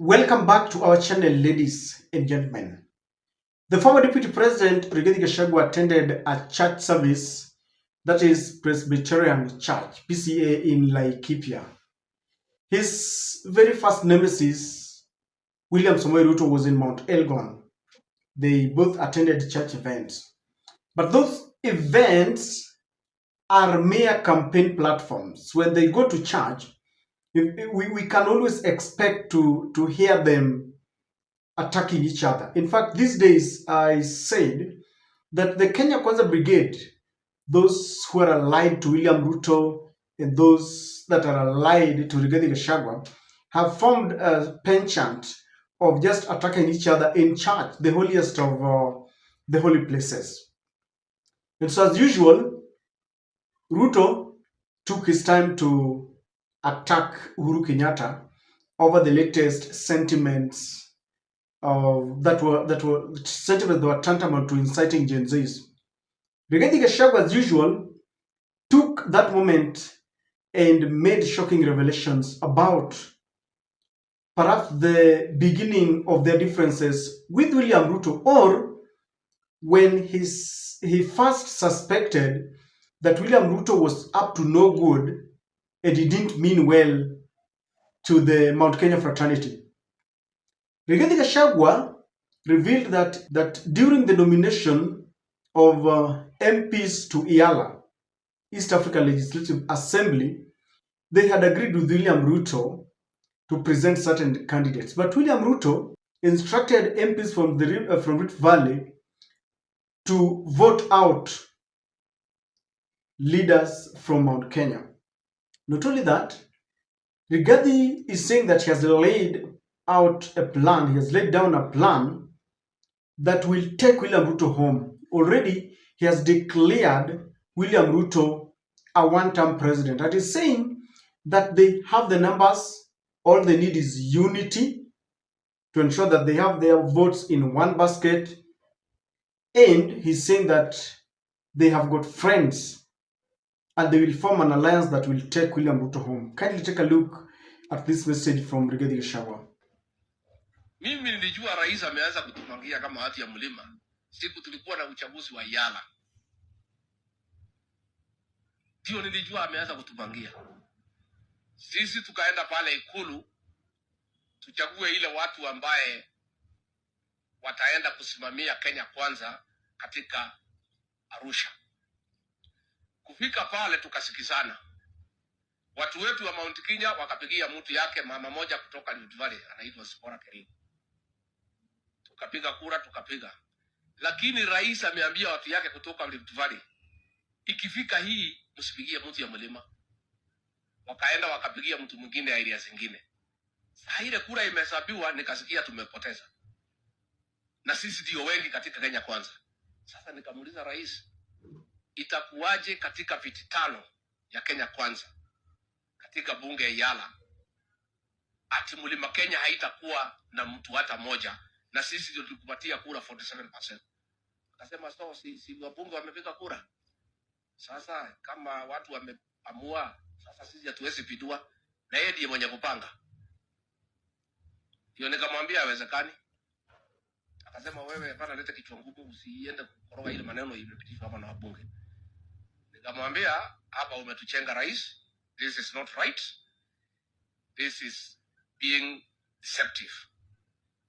Welcome back to our channel, ladies and gentlemen. The former Deputy President Rigathi Gachagua attended a church service, that is Presbyterian Church, PCA, in Laikipia. His very first nemesis, William Samoei Ruto, was in Mount Elgon. They both attended church events. But those events are mere campaign platforms. When they go to church, we can always expect to hear them attacking each other. In fact, these days I said that the Kenya Kwanza Brigade, those who are allied to William Ruto and those that are allied to Rigathi Gachagua, have formed a penchant of just attacking each other in church, the holiest of the holy places. And so, as usual, Ruto took his time to attack Uhuru Kenyatta over the latest sentiments that were tantamount to inciting Gen Zs. Rigathi Gachagua, as usual, took that moment and made shocking revelations about perhaps the beginning of their differences with William Ruto, or when he first suspected that William Ruto was up to no good and he didn't mean well to the Mount Kenya fraternity. Rigathi Gachagua revealed that during the nomination of MPs to IALA, East African Legislative Assembly, they had agreed with William Ruto to present certain candidates. But William Ruto instructed MPs from Rift Valley to vote out leaders from Mount Kenya. Not only that, Rigathi is saying that he has laid down a plan that will take William Ruto home. Already, he has declared William Ruto a one-term president. That is saying that they have the numbers, all they need is unity to ensure that they have their votes in one basket. And he's saying that they have got friends and they will form an alliance that will take William Ruto home. Kindly take a look at this message from Rigathi Gachagua. Mimi nilijua rais ameanza kutupangia kama hati ya mlima siku tulikuwa na uchaguzi wa IALA. Ndio nilijua ameanza kutupangia. Sisi tukaenda pale Ikulu tuchague ile watu ambaye wataenda kusimamia Kenya Kwanza katika Arusha. Kufika pale tukasikizana. Watu wetu wa Mount Kenya wakapigia mtu yake mama moja kutoka Rift Valley anaitwa Sipora Kerimu. Tukapiga kura tukapiga. Lakini rais ameambia watu yake kutoka Rift Valley, ikifika hii msipigie mtu ya mlima. Wakaenda wakapigia mtu mwingine area zingine. Sasa ile kura imehesabiwa nikasikia tumepoteza. Na sisi ndio wengi katika Kenya Kwanza. Sasa nikamuuliza rais, itakuwaje katika viti 5 ya Kenya Kwanza katika bunge ya IALA ati mlima Kenya haitakuwa na mtu hata moja na sisi ndio tulikupatia kura 47%. Akasema si wabunge wamepiga kura. Sasa kama watu wameamua, sasa sisi hatuwezi pidua na yeye ndiye mwenye kupanga. Hiyo nikamwambia haiwezekani. Akasema wewe hapana, leta kichwa ngumu, usiende kukoroga ile maneno imepitishwa hapa na wabunge. Nikamwambia hapa umetuchenga rais. This is not right. This is being deceptive.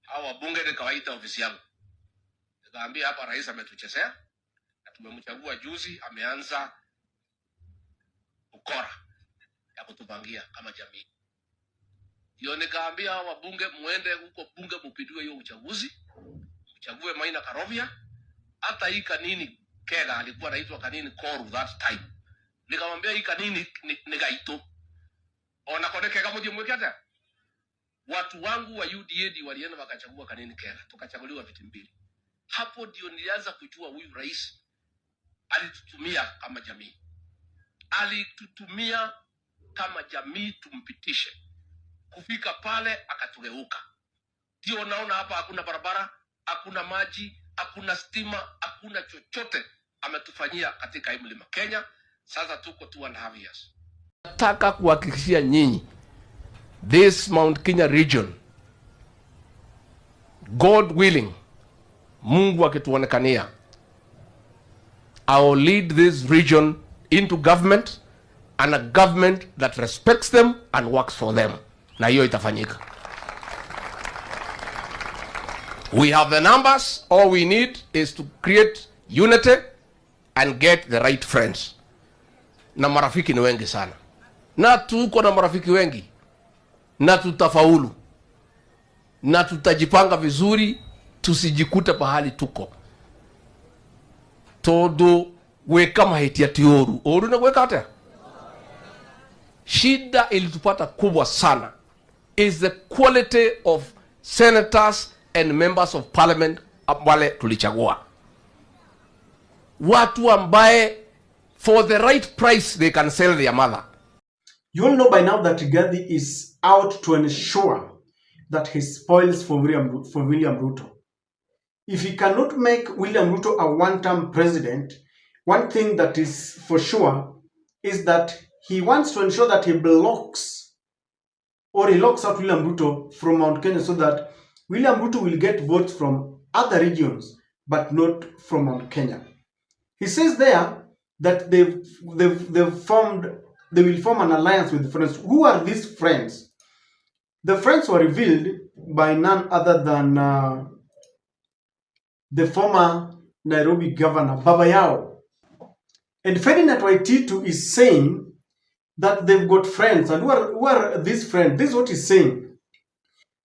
Hawa bunge nikawaita ofisi yangu. Nikamwambia hapa rais ametuchezea na tumemchagua juzi, ameanza ukora ya kutupangia kama jamii. Hiyo nikamwambia hawa bunge muende huko bunge mpidue hiyo uchaguzi. Mchague Maina Karovia. Hata hii kanini Kega alikuwa anaitwa kanini Koru that time. Nikamwambia hii kanini negaito. Ona koneke kama mje mwekata. Watu wangu wa UDA walienda wakachagua kanini Kega. Tukachaguliwa viti 2. Hapo ndio nilianza kujua huyu rais alitutumia kama jamii. Alitutumia kama jamii tumpitishe. Kufika pale akatugeuka. Ndio naona hapa hakuna barabara, hakuna maji, hakuna stima, hakuna chochote ametufanyia katika mlima Kenya. Sasa tuko 2.5 years. Nataka kuhakikishia nyinyi, this Mount Kenya region God willing, Mungu akituonekania, I will lead this region into government, and a government that respects them and works for them. Na hiyo itafanyika. We have the numbers. All we need is to create unity and get the right friends. Na marafiki ni wengi sana, na tuko na marafiki wengi, na tutafaulu, na tutajipanga vizuri, tusijikute pahali tuko todo weka maheti ati oru na weka hata. Shida ilitupata kubwa sana is the quality of senators and members of parliament wale tulichagua, watu ambaye for the right price they can sell their mother. You all know by now that Rigathi is out to ensure that he spoils for William Ruto. If he cannot make William Ruto a one-term president, one thing that is for sure is that he wants to ensure that he locks out William Ruto from Mount Kenya, so that William Ruto will get votes from other regions, but not from Mount Kenya. He says there that they will form an alliance with friends. Who are these friends? The friends were revealed by none other than the former Nairobi governor, Baba Yao. And Ferdinand Waititu is saying that they've got friends. And who are these friends? This is what he's saying.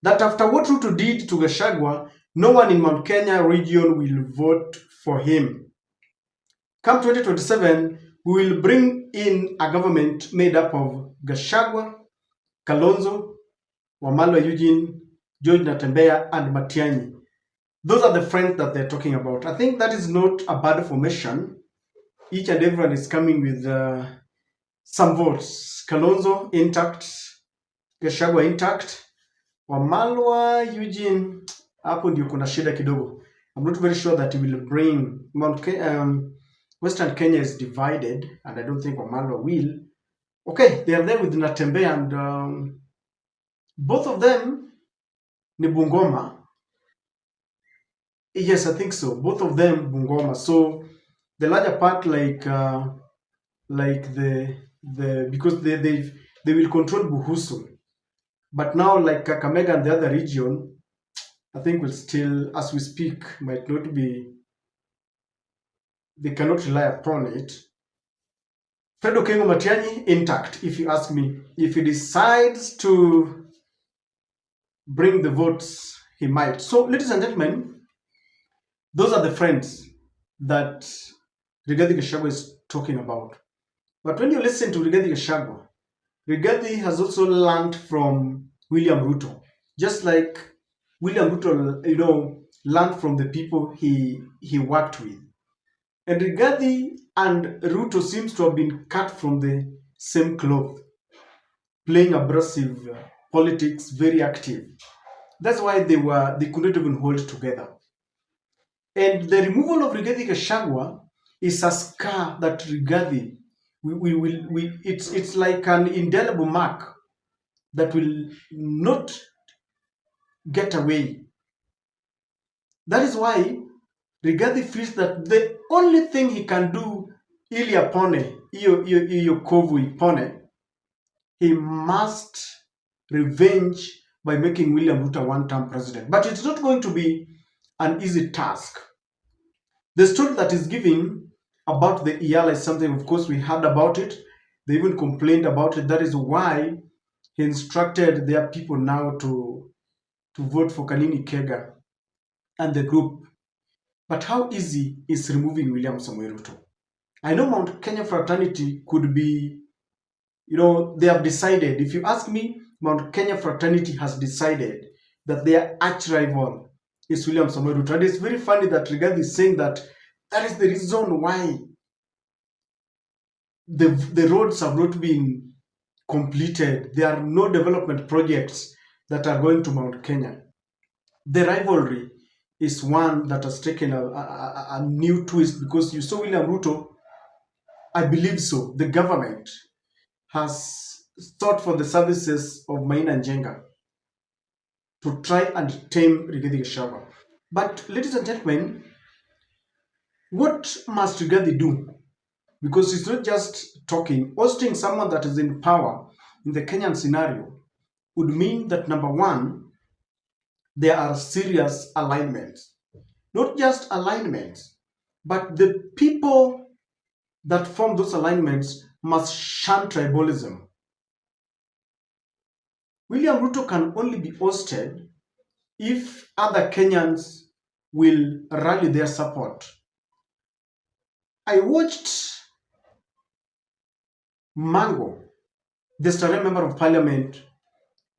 That after what Ruto did to Gachagua, no one in Mount Kenya region will vote for him. Come 2027, we will bring in a government made up of Gachagua, Kalonzo, Wamalwa Eugene, George Natembeya, and Matiangi. Those are the friends that they're talking about. I think that is not a bad formation. Each and everyone is coming with some votes. Kalonzo intact, Gachagua intact, Wamalwa Eugene, hapo ndio kuna shida kidogo. I'm not very sure that he will bring Western Kenya is divided, and I don't think Wamalwa will. Okay, they are there with Natembeya, and both of them ni Bungoma. Yes, I think so. Both of them Bungoma. So the larger part, like the because they will control Buhusu, but now like Kakamega and the other region, I think will still, as we speak, might not be. They cannot rely upon it. Fred Okengo Matiangi intact, if you ask me. If he decides to bring the votes, he might. So, ladies and gentlemen, those are the friends that Rigathi Gachagua is talking about. But when you listen to Rigathi Gachagua, Rigathi has also learned from William Ruto. Just like William Ruto, learned from the people he worked with. And Rigathi and Ruto seems to have been cut from the same cloth, playing abrasive politics, very active. That's why they couldn't even hold together. And the removal of Rigathi Gachagua is a scar that Rigathi it's like an indelible mark that will not get away. That is why Rigathi feels that the only thing he can do ili apone hiyo kovu ipone, he must revenge by making William Ruto one-term president. But it's not going to be an easy task. The story that is given about the Iyala is something, of course, we heard about it. They even complained about it. That is why he instructed their people now to vote for Kanini Kega and the group. But how easy is removing William Samoei Ruto? I know Mount Kenya fraternity could be, they have decided. If you ask me, Mount Kenya fraternity has decided that their arch rival is William Samoei Ruto. And it's very funny that Rigathi is saying that is the reason why the roads have not been completed. There are no development projects that are going to Mount Kenya. The rivalry is one that has taken a new twist, because you saw William Ruto, I believe so, the government has sought for the services of Maina Njenga to try and tame Rigathi Gachagua. But ladies and gentlemen, what must Rigathi do? Because it's not just talking. Hosting someone that is in power in the Kenyan scenario would mean that, number one, there are serious alignments. Not just alignments, but the people that form those alignments must shun tribalism. William Ruto can only be hosted if other Kenyans will rally their support. I watched Mwango, the Australian Member of Parliament,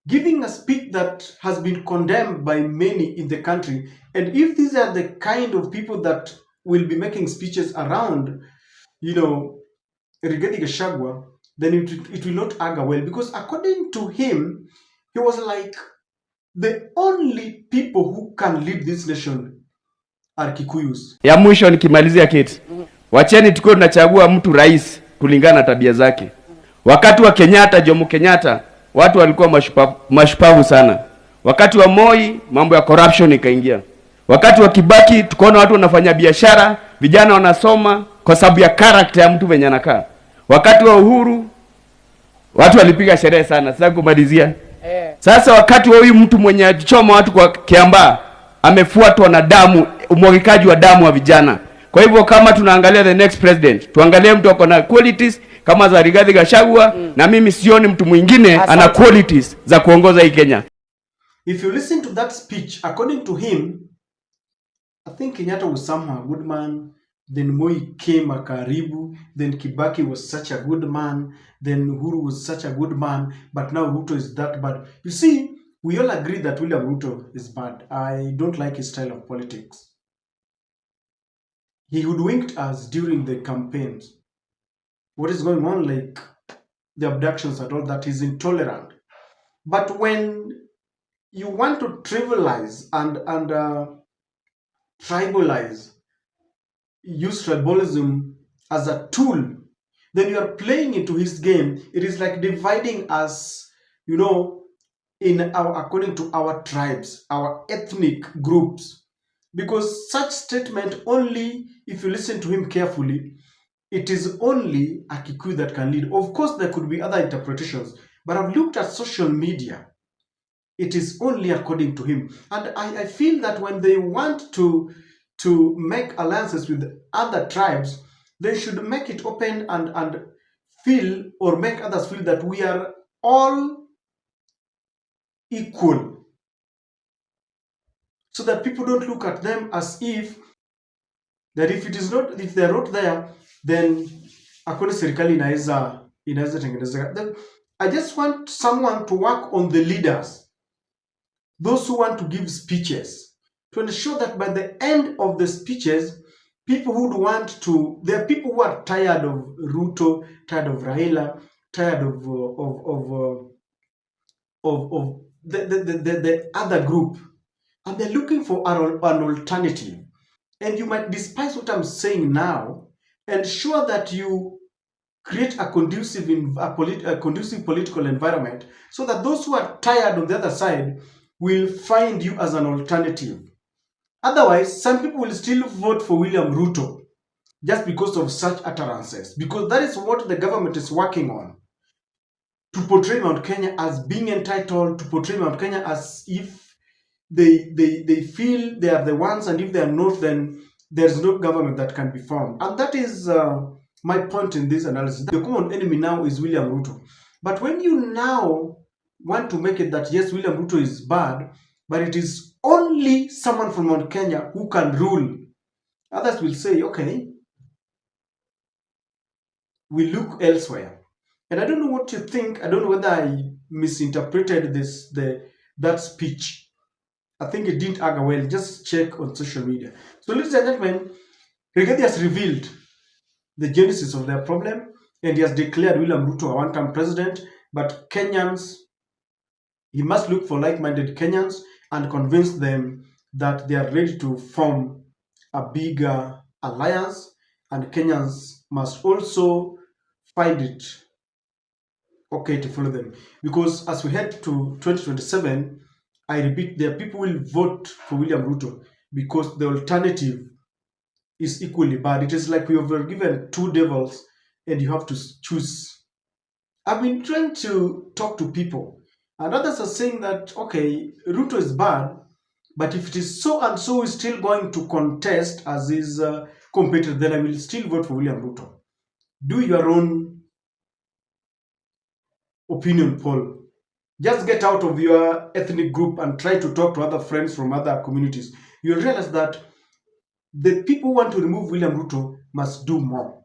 giving a speech that has been condemned by many in the country. And if these are the kind of people that will be making speeches around, Rigathi Gachagua, then it will not augur well. Because according to him, he was like, the only people who can lead this nation are Kikuyus. Ya mwisho nikimalizia kiti. Wacheni tuko tunachagua mtu rais kulingana na tabia zake. Wakati wa Kenyatta, Jomo Kenyatta, watu walikuwa mashupavu sana. Wakati wa Moi, mambo ya corruption ikaingia. Wakati wa Kibaki, tukaona watu wanafanya biashara, vijana wanasoma kwa sababu ya character ya mtu venye anakaa. Wakati wa Uhuru, watu walipiga sherehe sana. Sasa kumalizia. Sasa wakati wa huyu mtu mwenye choma watu kwa Kiambaa, amefuatwa na damu, umwagikaji wa damu wa vijana. Kwa hivyo kama tunaangalia the next president, tuangalie mtu ako na qualities kama za Rigathi Gachagua, na mimi sioni mtu mwingine ana qualities za kuongoza hii Kenya. If you listen to that speech, according to him, I think Kenyatta was somehow a good man, then Moi came a karibu, then Kibaki was such a good man, then Uhuru was such a good man, but now Ruto is that bad. You see, we all agree that William Ruto is bad. I don't like his style of politics. He hoodwinked us during the campaigns. What is going on, like the abductions and all that, is intolerant. But when you want to trivialize and tribalize, use tribalism as a tool, then you are playing into his game. It is like dividing us, according to our tribes, our ethnic groups. Because such statement, only if you listen to him carefully, it is only a Kikuyu that can lead. Of course, there could be other interpretations, but I've looked at social media. It is only according to him. And I feel that when they want to make alliances with other tribes, they should make it open and feel, or make others feel, that we are all equal. So that people don't look at them as if they're not there, then hakuna serikali inaweza tengenezeka. I just want someone to work on the leaders, those who want to give speeches, to ensure that by the end of the speeches, people who want to, there are people who are tired of Ruto, tired of Raila, tired of the other group, and they're looking for an alternative. And you might despise what I'm saying now, ensure that you create a conducive political environment, so that those who are tired on the other side will find you as an alternative. Otherwise, some people will still vote for William Ruto just because of such utterances, because that is what the government is working on, to portray Mount Kenya as being entitled, to portray Mount Kenya as if they feel they are the ones, and if they are not, then there's no government that can be formed. And that is my point in this analysis. The common enemy now is William Ruto. But when you now want to make it that, yes, William Ruto is bad, but it is only someone from Mount Kenya who can rule, others will say, okay, we look elsewhere. And I don't know what you think. I don't know whether I misinterpreted that speech. I think it didn't augur well. Just check on social media. So, ladies and gentlemen, Rigathi has revealed the genesis of their problem, and he has declared William Ruto a one-term president. But Kenyans, he must look for like-minded Kenyans and convince them that they are ready to form a bigger alliance, and Kenyans must also find it okay to follow them. Because as we head to 2027, I repeat, there are people who will vote for William Ruto because the alternative is equally bad. It is like we were given two devils and you have to choose. I've been trying to talk to people, and others are saying that, okay, Ruto is bad, but if it is so and so is still going to contest as his competitor, then I will still vote for William Ruto. Do your own opinion poll. Just get out of your ethnic group and try to talk to other friends from other communities. You'll realize that the people who want to remove William Ruto must do more.